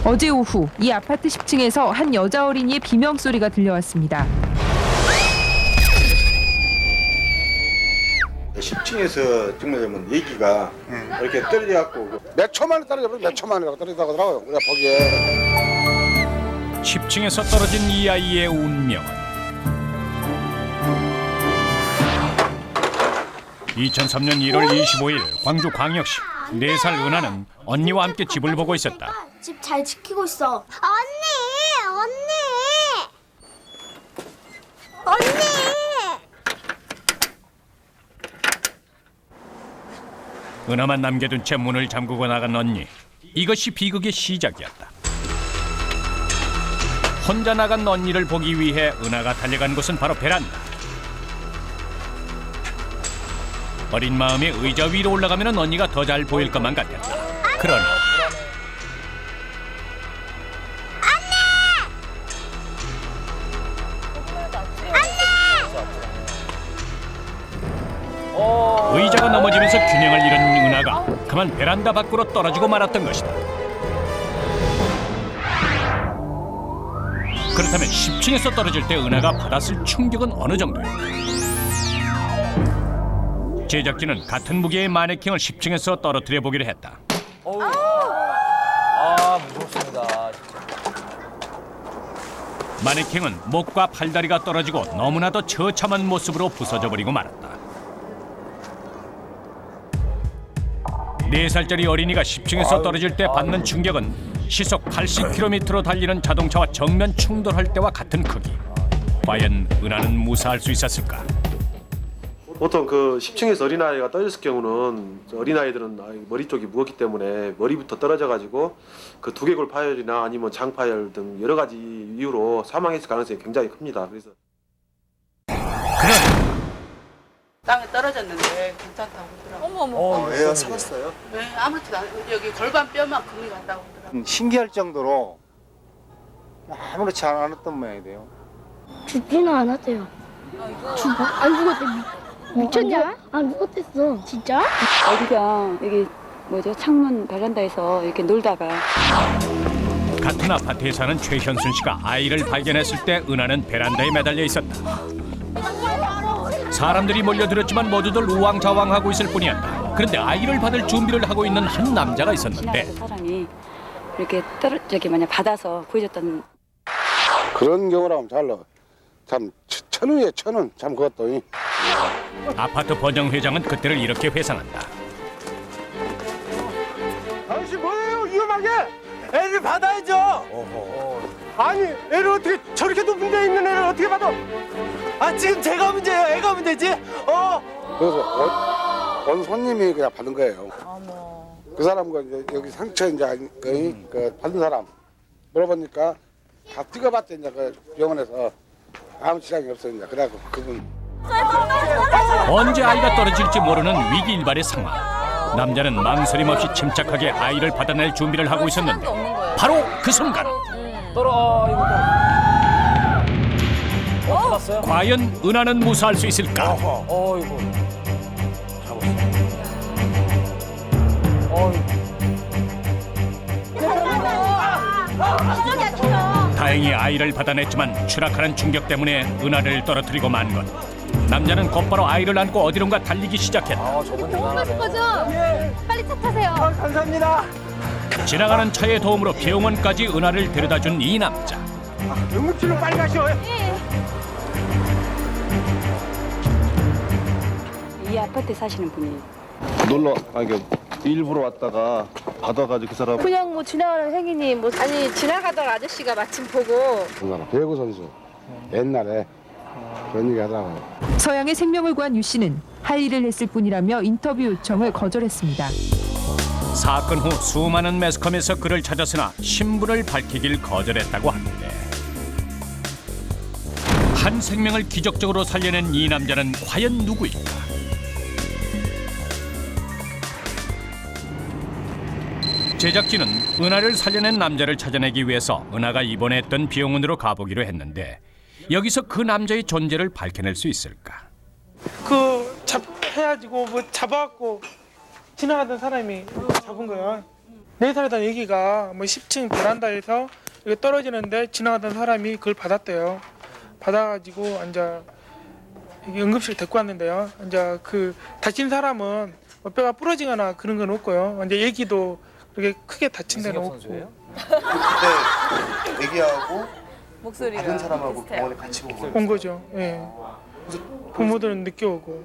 어제 오후 이 아파트 10층에서 한 여자 어린이의 비명소리가 들려왔습니다. 10층에서 정말 얘기가 이렇게 떨어져갖고 몇 초 만에 떨어져버려 몇 초 만에 떨어지다고 하더라고요. 우리가 보기에. 10층에서 떨어진 이 아이의 운명은 2003년 1월 25일 광주광역시 4살 은하는 언니와 함께 집을 보고 있었다. 집 잘 지키고 있어. 언니! 은하만 남겨둔 채 문을 잠그고 나간 언니. 이것이 비극의 시작이었다. 혼자 나간 언니를 보기 위해 은하가 달려간 곳은 바로 베란다. 어린 마음에 의자 위로 올라가면 언니가 더 잘 보일 것만 같았다. 그러나 의자가 넘어지면서 균형을 잃은 은하가 그만 베란다 밖으로 떨어지고 말았던 것이다. 그렇다면 10층에서 떨어질 때 은하가 받았을 충격은 어느 정도일까? 제작진은 같은 무게의 마네킹을 10층에서 떨어뜨려 보기로 했다. 무섭습니다. 마네킹은 목과 팔다리가 떨어지고 너무나도 처참한 모습으로 부서져 버리고 말았다. 4살짜리 어린이가 10층에서 떨어질 때 받는 충격은 시속 80km로 달리는 자동차와 정면 충돌할 때와 같은 크기. 과연 은하는 무사할 수 있었을까? 보통 그 10층에서 어린아이가 떨어졌을 경우는 어린아이들은 머리 쪽이 무겁기 때문에 머리부터 떨어져가지고 그 두개골 파열이나 아니면 장 파열 등 여러 가지 이유로 사망했을 가능성이 굉장히 큽니다. 그래서 땅에 떨어졌는데 괜찮다고 그러더라고요. 애가 살았어요? 네, 아무렇지도 않아요. 여기 골반 뼈만큼이 간다고 그러더라고요. 신기할 정도로 아무렇지 않았던 모양이에요. 죽지는 않았대요. 죽어? 안 죽었대. 미쳤냐? 안 죽었댔어. 진짜? 어디가 여기 뭐죠? 창문 베란다에서 이렇게 놀다가 같은 아파트에 사는 최현순 씨가 아이를 발견했을 때 은하는 베란다에 매달려 있었다. 사람들이 몰려들었지만 모두들 우왕좌왕하고 있을 뿐이었다. 그런데 아이를 받을 준비를 하고 있는 한 남자가 있었는데 지나가던 사람이 이렇게 저기 받아서 구해줬던. 그런 경우라면 잘로 참 천운이에요 천운. 참 그것도. 아파트 번영 회장은 그때를 이렇게 회상한다. 당신 뭐예요? 위험하게 애를 받아야죠. 아니 애를 어떻게 저렇게 높은 데 있는 애를 어떻게 받아? 아 지금 제가 문제예요. 애가 문제지? 그래서 온 손님이 그냥 받은 거예요. 그 사람과 이제 여기 상처 이제 그 받은 사람 물어보니까 다 찍어봤대 이제 그 병원에서 아무 지장이 없어요. 이제 그래갖고 그분. 언제 아이가 떨어질지 모르는 위기일발의 상황. 남자는 망설임 없이 침착하게 아이를 받아낼 준비를 하고 있었는데 바로 그 순간 잡았어요? 과연 은하는 무사할 수 있을까? 어이구. 잡았어. 다행히 아이를 받아냈지만 추락하는 충격 때문에 은하를 떨어뜨리고 만 것. 남자는 곧바로 아이를 안고 어디론가 달리기 시작했다. 저분 대단하네. 빨리 차 타세요. 감사합니다. 지나가는 차의 도움으로 병원까지 은하를 데려다준 이 남자. 응급실로 빨리 가시오. 이 아파트에 사시는 분이 놀러 일부러 왔다가 받아가지고 그 사람 그냥 뭐 지나가는 행인이 아니 지나가던 아저씨가 마침 보고 그 사람 배구 선수 옛날에 그런 얘기 하더라고요. 서양의 생명을 구한 유 씨는 할 일을 했을 뿐이라며 인터뷰 요청을 거절했습니다. 사건 후 수많은 매스컴에서 그를 찾았으나 신분을 밝히길 거절했다고 하는데 한 생명을 기적적으로 살려낸 이 남자는 과연 누구일까? 제작진은 은하를 살려낸 남자를 찾아내기 위해서 은하가 입원했던 병원으로 가보기로 했는데 여기서 그 남자의 존재를 밝혀낼 수 있을까? 해가지고 뭐 잡아갖고 지나가던 사람이 잡은 거야. 4살이던 애기가 뭐 10층 베란다에서 이렇게 떨어지는데 지나가던 사람이 그걸 받았대요. 받아가지고 이제 이게 응급실 데리고 왔는데요. 이제 그 다친 사람은 뭐 뼈가 부러지거나 그런 건 없고요. 이제 애기도 그렇게 크게 다친 데는 없고. 선수예요? 그때 애기하고 목소리가 다른 사람하고 비슷해요. 병원에 같이 온 거죠. 예. 부모들은 늦게 오고.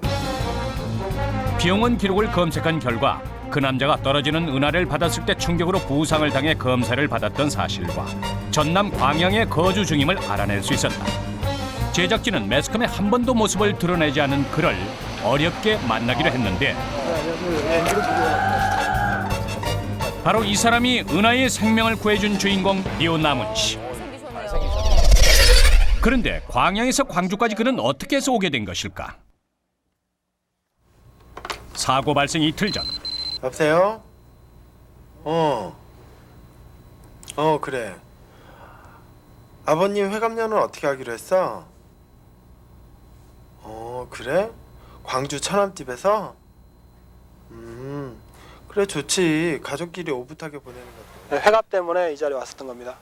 병원 기록을 검색한 결과 그 남자가 떨어지는 은하를 받았을 때 충격으로 부상을 당해 검사를 받았던 사실과 전남 광양에 거주 중임을 알아낼 수 있었다. 제작진은 매스컴에 한 번도 모습을 드러내지 않은 그를 어렵게 만나기로 했는데 바로 이 사람이 은하의 생명을 구해준 주인공 류남은 씨. 그런데 광양에서 광주까지 그는 어떻게 해서 오게 된 것일까? 사고 발생 이틀 전 여보세요? 그래. 아버님 회감년은 어떻게 하기로 했어? 그래? 광주 처남집에서? 그래 좋지. 가족끼리 오붓하게 보내는 것도. 회갑 때문에 이 자리에 왔었던 겁니다.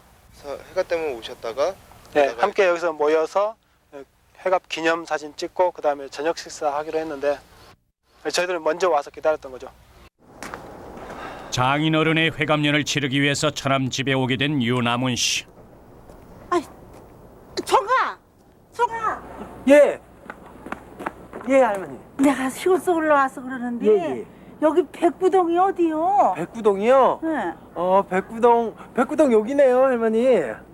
해가 때문에 오셨다가 네, 함께 여기서 모여서 회갑 기념 사진 찍고 그 다음에 저녁 식사하기로 했는데 저희들은 먼저 와서 기다렸던 거죠. 장인어른의 회감년을 치르기 위해서 처남 집에 오게 된 류남은 씨. 송아, 예. 예, 할머니. 내가 시골 속으로 와서 그러는데 예. 여기 백구동이 어디요? 백구동이요? 네. 백구동 여기네요, 할머니.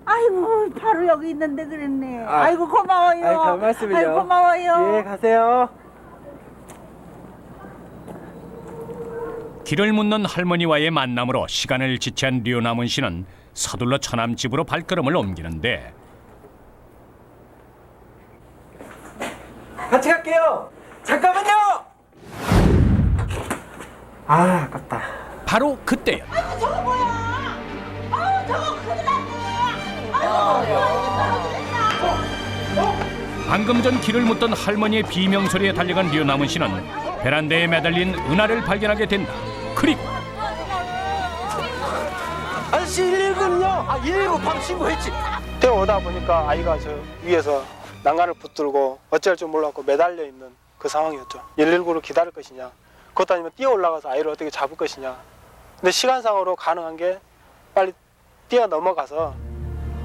아이고 바로 여기 있는데 그랬네. 아, 아이고 고마워요. 아이, 별 말씀을요. 아이고 고마워요. 예, 가세요. 길을 묻는 할머니와의 만남으로 시간을 지체한 류남은 씨는 서둘러 처남 집으로 발걸음을 옮기는데 같이 갈게요. 잠깐만요. 아, 아깝다. 바로 그때였. 저거 뭐야? 저거 큰일 났네. 방금 전 길을 묻던 할머니의 비명소리에 달려간 류남은 씨는 베란다에 매달린 은하를 발견하게 된다. 그리고 아저씨 119는요? 119 바로 신고했지. 뛰어오다 보니까 아이가 저 위에서 난간을 붙들고 어찌할 줄 몰랐고 매달려 있는 그 상황이었죠. 119를 기다릴 것이냐, 그것도 아니면 뛰어 올라가서 아이를 어떻게 잡을 것이냐. 근데 시간상으로 가능한 게 빨리 뛰어 넘어가서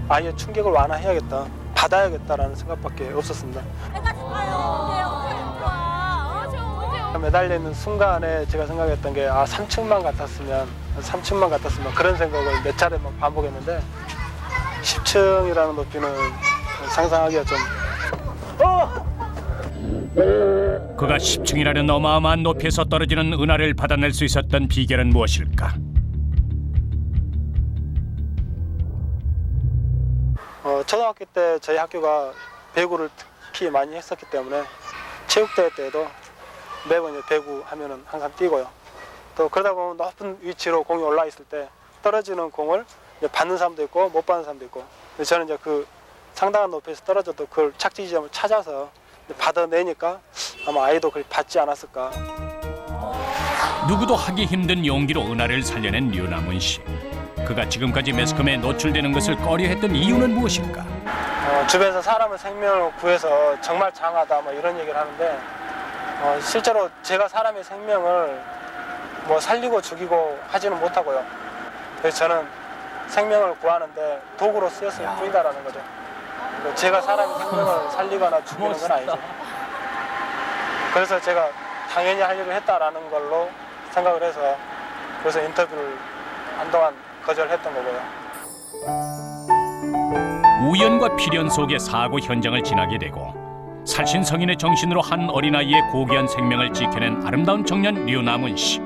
아이의 충격을 완화해야겠다, 받아야겠다라는 생각밖에 없었습니다. 매달려 있는 순간에 제가 생각했던 게 3층만 같았으면 그런 생각을 몇 차례 막 반복했는데 10층이라는 높이는 상상하기가 좀. 그가 10층이라는 어마어마한 높이에서 떨어지는 은하를 받아낼 수 있었던 비결은 무엇일까? 초등학교 때 저희 학교가 배구를 특히 많이 했었기 때문에 체육대회 때에도 매번 이제 배구 하면은 항상 뛰고요. 또 그러다 보면 높은 위치로 공이 올라 있을 때 떨어지는 공을 이제 받는 사람도 있고 못 받는 사람도 있고. 근데 저는 이제 그 상당한 높이에서 떨어져도 그걸 착지 지점을 찾아서 받아내니까 아마 아이도 그걸 받지 않았을까. 누구도 하기 힘든 용기로 은하를 살려낸 류남은 씨. 그가 지금까지 매스컴에 노출되는 것을 꺼려했던 이유는 무엇일까? 주변에서 사람의 생명을 구해서 정말 장하다 뭐 이런 얘기를 하는데 실제로 제가 사람의 생명을 뭐 살리고 죽이고 하지는 못하고요. 그래서 저는 생명을 구하는데 도구로 쓰였을 뿐이다라는 거죠. 제가 사람의 생명을 살리거나 죽이는 건 아니죠. 그래서 제가 당연히 하려고 했다라는 걸로 생각을 해서 그래서 인터뷰를 한동안 거절했던 거고요. 우연과 필연 속에 사고 현장을 지나게 되고 살신성인의 정신으로 한 어린아이의 고귀한 생명을 지켜낸 아름다운 청년 류남은 씨.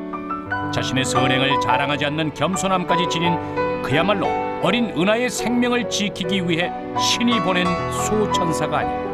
자신의 선행을 자랑하지 않는 겸손함까지 지닌 그야말로 어린 은하의 생명을 지키기 위해 신이 보낸 수호천사가 아닐까.